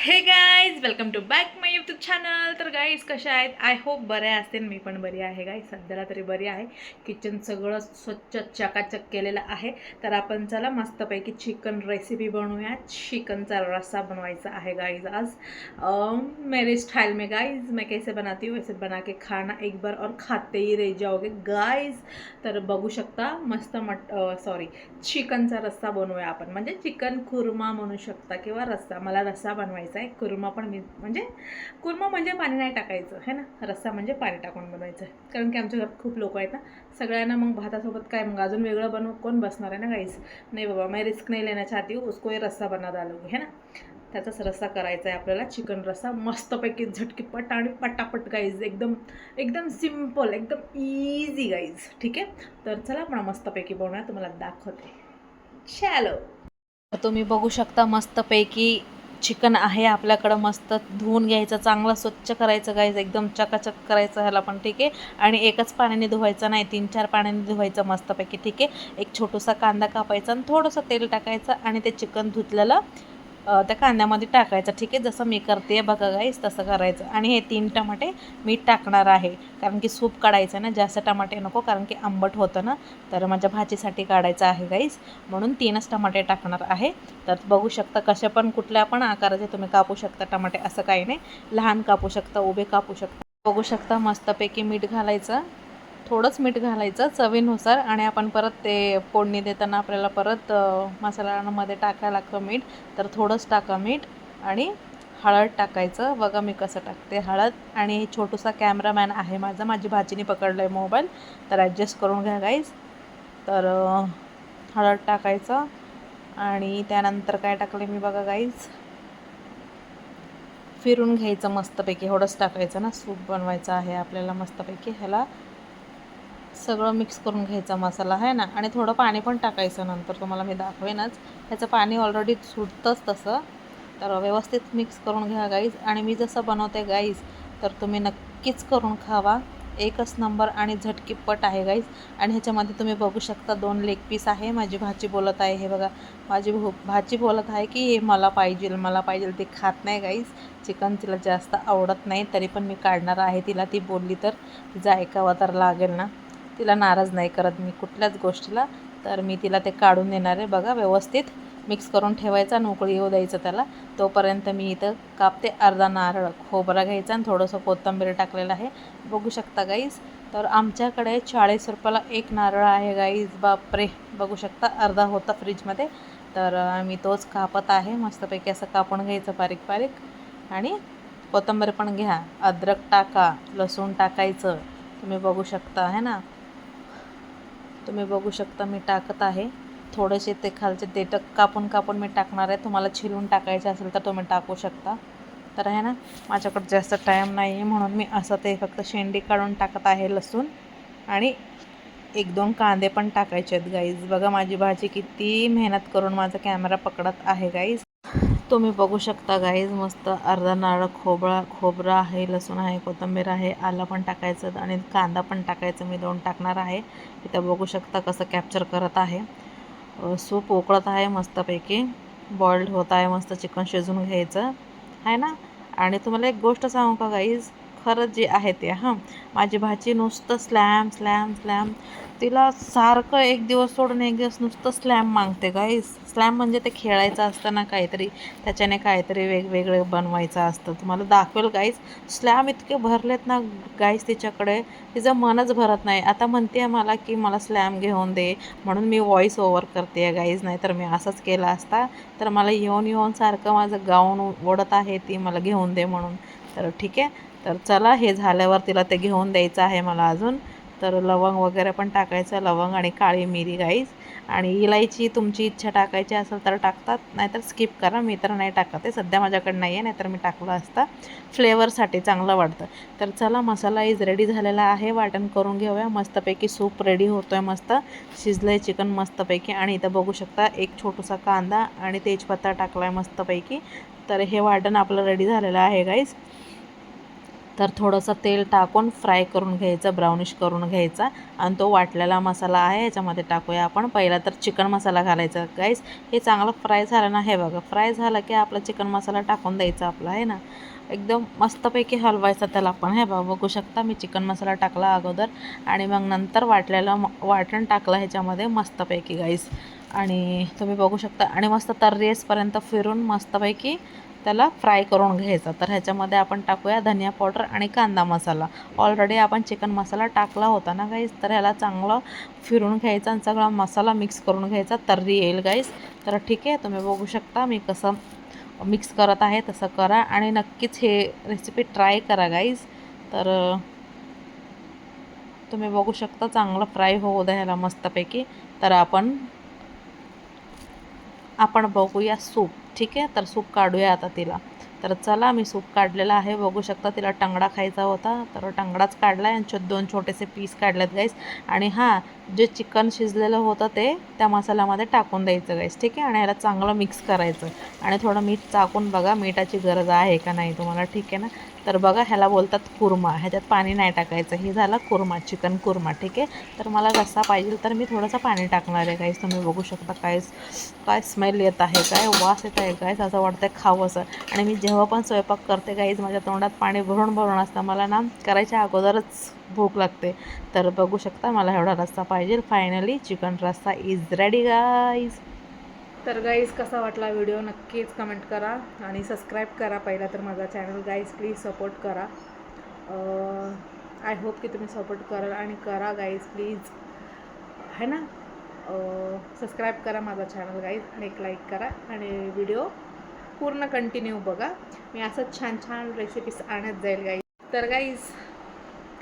हे guys welcome to back my YouTube channel. तर guys कशा आहेत? आय होप बरे असतील. मी पण बरी आहे गाईज, सध्याला तरी बरी आहे. किचन सगळं स्वच्छ चकाचक केलेलं आहे. तर आपण चला मस्तपैकी चिकन रेसिपी बनवूया. चिकनचा रस्सा बनवायचा आहे गाईज आज मेरे स्टाइल में गाइज. मैं कैसे बनाती हूँ वैसे बना के खाना एक बार और खाते ही रह जाओगे गाइज. तर बघू शकता मस्त सॉरी चिकनचा रस्सा बनवूया आपण, म्हणजे चिकन कुर्मा म्हणू शकता किंवा रस्सा. मला रस्सा बनवायचा आहे. कुर्मा पण मी कुर्मा म्हणजे पाणी नाही टाकायचं है ना, रस्सा म्हणजे पाणी टाकून बनवायचं आहे. कारण की आमच्या घरात खूप लोक आहेत ना, सगळ्यांना मग भातासोबत काय मग अजून वेगळं बनव कोण बसणार आहे ना गाईस. नाही बाबा, मैं रिस्क नहीं लेना चाहती हूँ, उसको ये रस्सा बना डालूंगी है ना. त्याचाच रस्सा करायचा आहे आपल्याला, चिकन रस्सा मस्तपैकी झटकीपट आणि पटापट गाईज. एकदम एकदम सिम्पल, एकदम इझी गाईज. ठीक आहे, तर चला आपण मस्तपैकी बनवूया, तुम्हाला दाखवते. चलो, तुम्ही बघू शकता मस्तपैकी चिकन आहे आपल्याकडं. मस्त धुवून घ्यायचं, चांगलं स्वच्छ करायचं गाईज, एकदम चकाचक करायचं ह्याला पण. ठीक आहे, आणि एकच पाण्याने धुवायचं नाही, 3-4 पाण्याने धुवायचं मस्तपैकी. ठीक आहे, एक छोटासा कांदा कापायचा आणि थोडंसं तेल टाकायचं आणि ते चिकन धुतलेलं त्या कांद्यामध्ये टाकायचं. ठीक आहे, जसं मी करते बघा गाईस तसं करायचं. आणि हे 3 टमाटे मी टाकणार आहे, कारण की सूप काढायचं ना, जास्त टमाटे नको, कारण की आंबट होतं ना. तर माझ्या भाजीसाठी काढायचं आहे गाईस, म्हणून 3च टमाटे टाकणार आहे. तर बघू शकता कशा पण कुठल्या पण आकाराचे तुम्ही कापू शकता टमाटे, असं काही नाही. लहान कापू शकता, उभे कापू शकता. बघू शकता मस्तपैकी मीठ घालायचं, थोडंच मीठ घालायचं चवीनुसार. आणि आपण परत ते फोडणी देताना आपल्याला परत मसाल्यामध्ये टाकायला लागतं मीठ, तर थोडंच टाका मीठ. आणि हळद टाकायचं, बघा मी कसं टाकते हळद. आणि छोटूसा कॅमेरामॅन आहे माझा, माझी भाचीने पकडलं आहे मोबाईल, तर ॲडजस्ट करून घ्या गाईज. तर हळद टाकायचं आणि त्यानंतर काय टाकले मी बघा गाईज, फिरून घ्यायचं मस्तपैकी. एवढंच टाकायचं ना, सूप बनवायचं आहे आपल्याला मस्तपैकी. ह्याला सगळं मिक्स करून घ्यायचा मसाला आहे ना. आणि थोडं पाणी पण टाकायचं, नंतर तुम्हाला मी दाखवेनच. ह्याचं पाणी ऑलरेडी सुटतंच तसं. तर व्यवस्थित मिक्स करून घ्या गाईज. आणि मी जसं बनवते गाईज, तर तुम्ही नक्कीच करून खावा, एकच नंबर आणि झटकीपट आहे गाईज. आणि ह्याच्यामध्ये तुम्ही बघू शकता 2 लेग पीस आहे. माझी भाची बोलत आहे, हे बघा माझी भाची बोलत आहे की हे मला पाहिजे मला पाहिजे. ती खात नाही गाईज चिकन, तिला जास्त आवडत नाही, तरी पण मी काढणार आहे तिला. ती बोलली तर तिचं ऐकावं तर लागेल ना, तिला नाराज नाही करत मी कुठल्याच गोष्टीला. तर मी तिला ते काढून देणार आहे. बघा व्यवस्थित मिक्स करून ठेवायचा आणि उकळी येऊ द्यायचं त्याला. तोपर्यंत मी इथं कापते अर्धा नारळ खोबरा घ्यायचा आणि थोडंसं कोथिंबीर टाकलेलं आहे, बघू शकता गाईज. तर आमच्याकडे 40 रुपयाला 1 नारळ आहे गाईज. बापरे, बघू शकता अर्धा होता फ्रीजमध्ये. तर मी तोच कापत आहे मस्तपैकी. असं कापून घ्यायचं बारीक बारीक. आणि कोथिंबीर पण घ्या, अद्रक टाका, लसूण टाकायचं. तुम्ही बघू शकता आहे ना, तुम्ही बघू शकता मी टाकत आहे. थोडेसे ते खालचे देठ कापून कापून मी टाकणार आहे. तुम्हाला छिलून टाकायचे असेल तर तुम्ही टाकू शकता. तर आहे ना, माझ्याकडे जास्त टाईम नाही आहे, म्हणून मी असं ते फक्त शेंडी काढून टाकत आहे लसूण. आणि 1-2 कांदे पण टाकायचे आहेत गाईज. बघा माझी भाजी किती मेहनत करून माझा कॅमेरा पकडत आहे गाईज. तुम्ही बघू शकता गाईज, मस्त अर्धा नारळ खोबरं आहे, लसूण आहे, कोथिंबीर आहे, आलं पण टाकायचं आणि कांदा पण टाकायचं. मी 2 टाकणार आहे. इथं बघू शकता कसं कॅप्चर करत आहे. सूप उकळत आहे मस्तपैकी, बॉइल्ड होत आहे मस्त. चिकन शिजवून घ्यायचं आहे ना. आणि तुम्हाला एक गोष्ट सांगू का गाईज, खरंच जे आहे ते माझी भाची नुसतं स्लॅम स्लॅम स्लॅम, तिला सारखं एक दिवस सोडून एक दिवस नुसतं स्लॅम मागते गाईज. स्लॅम म्हणजे ते खेळायचं असतं ना काहीतरी, त्याच्याने काहीतरी वेगवेगळं बनवायचं असतं. तुम्हाला दाखवेल गाईज. स्लॅम इतके भरलेत ना गाईज तिच्याकडे, तिचं मनच भरत नाही. आता म्हणते आहे मला की मला स्लॅम घेऊन दे, म्हणून मी व्हॉइस ओव्हर करते आहे गाईज. नाही तर मी असंच केला असता. तर मला येऊन येऊन सारखं माझं गाऊन ओढत आहे ती मला घेऊन दे म्हणून. तर ठीक आहे, तर चला हे झाल्यावर तिला ते घेऊन द्यायचं आहे मला अजून. तर लवंग वगैरे पण टाकायचं, लवंग आणि काळी मिरी गाईज. आणि इलायची तुमची इच्छा टाकायची असेल तर टाकतात, नाहीतर स्किप करा. मी तर नाही टाकत आहे सध्या, माझ्याकडे नाही आहे, नाहीतर मी टाकलं असतं, फ्लेवरसाठी चांगलं वाटतं. तर चला मसाला इज रेडी झालेला आहे, वाटण करून घेऊया मस्तपैकी. सूप रेडी होतो आहे, मस्त शिजलं आहे चिकन मस्तपैकी. आणि इथं बघू शकता एक छोटासा कांदा आणि तेजपत्ता टाकला आहे मस्तपैकी. तर हे वाटण आपलं रेडी झालेलं आहे गाईज. तर थोडंसं तेल टाकून फ्राय करून घ्यायचं, ब्राउनिश करून घ्यायचा आणि तो वाटलेला मसाला आहे याच्यामध्ये टाकूया आपण. पहिला तर चिकन मसाला घालायचा गाईस. हे चांगलं फ्राय झालं ना, हे बघा फ्राय झालं की आपला चिकन मसाला टाकून द्यायचा आपला आहे ना. एकदम मस्तपैकी हलवायचा त्याला आपण. हे बघा बघू शकता मी चिकन मसाला टाकला अगोदर आणि मग नंतर वाटण टाकलं ह्याच्यामध्ये मस्तपैकी गाईस. आणि तुम्ही बघू शकता आणि मस्त तर्रेसपर्यंत फिरून मस्तपैकी त्याला फ्राय करून घ्यायचा. तर ह्याच्यामध्ये आपण टाकूया धनिया पावडर आणि कांदा मसाला. ऑलरेडी आपण चिकन मसाला टाकला होता ना गाईस, तर ह्याला चांगलं फिरून घ्यायचं आणि सगळा मसाला मिक्स करून घ्यायचा, तर्री येईल गाईस. तर ठीक आहे, तुम्ही बघू शकता मी कसं मिक्स करत आहे तसं करा आणि नक्कीच हे रेसिपी ट्राय करा गाईज. तर तुम्ही बघू शकता चांगलं फ्राय होऊ द्या ह्याला मस्तपैकी. तर आपण बघूया सूप. ठीक आहे, तर सूप काढूया आता तिला. तर चला मी सूप काढलेला आहे, बघू शकता तिला टंगडा खायचा होता तर टंगडाच काढला आहे आणि 2 छोटेसे पीस काढलेत गाईस. आणि हां, जे चिकन शिजलेलं होतं ते त्या मसाल्यामध्ये टाकून द्यायचं गाईस. ठीक आहे, आणि ह्याला चांगलं मिक्स करायचं आणि थोडं मीठ चाकून बघा मिठाची गरज आहे का नाही तुम्हाला. ठीक आहे ना, तर बघा ह्याला बोलतात कुर्मा. ह्याच्यात पाणी नाही टाकायचं. हे झाला कुर्मा, चिकन कुर्मा. ठीक आहे, तर मला रस्सा पाहिजे तर मी थोडंसं पाणी टाकणार आहे गाईस. तुम्ही बघू शकता काय स्मेल येत आहे, काय वास येत आहे गाईस, असं वाटतं खावं असं. आणि मी जेव्हा पण स्वयंपाक करते गाईज माझ्या तोंडात पाणी भरून भरून असतं. मला ना करायच्या अगोदरच भूक लागते. तर बघू शकता मला एवढा रस्सा पाहिजे. फायनली चिकन रस्सा इज रेडी गाईज. तर गाईज कसा वाटला व्हिडिओ नक्कीच कमेंट करा आणि सबस्क्राईब करा पहिला तर माझा चॅनल गाईज. प्लीज सपोर्ट करा. आय होप की तुम्ही सपोर्ट कराल आणि करा गाईज प्लीज, है ना. सबस्क्राईब करा माझा चॅनल गाईज आणि एक लाईक करा आणि व्हिडिओ पूर्ण कंटिन्यू बघा. मी असंच छान छान रेसिपीज आणत जाईल गाईज. तर guys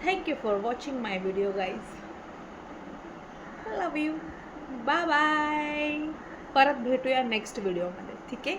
thank you for watching my video guys. Love you. Bye bye. परत भेटूया नेक्स्ट व्हिडिओमध्ये. ठीक आहे.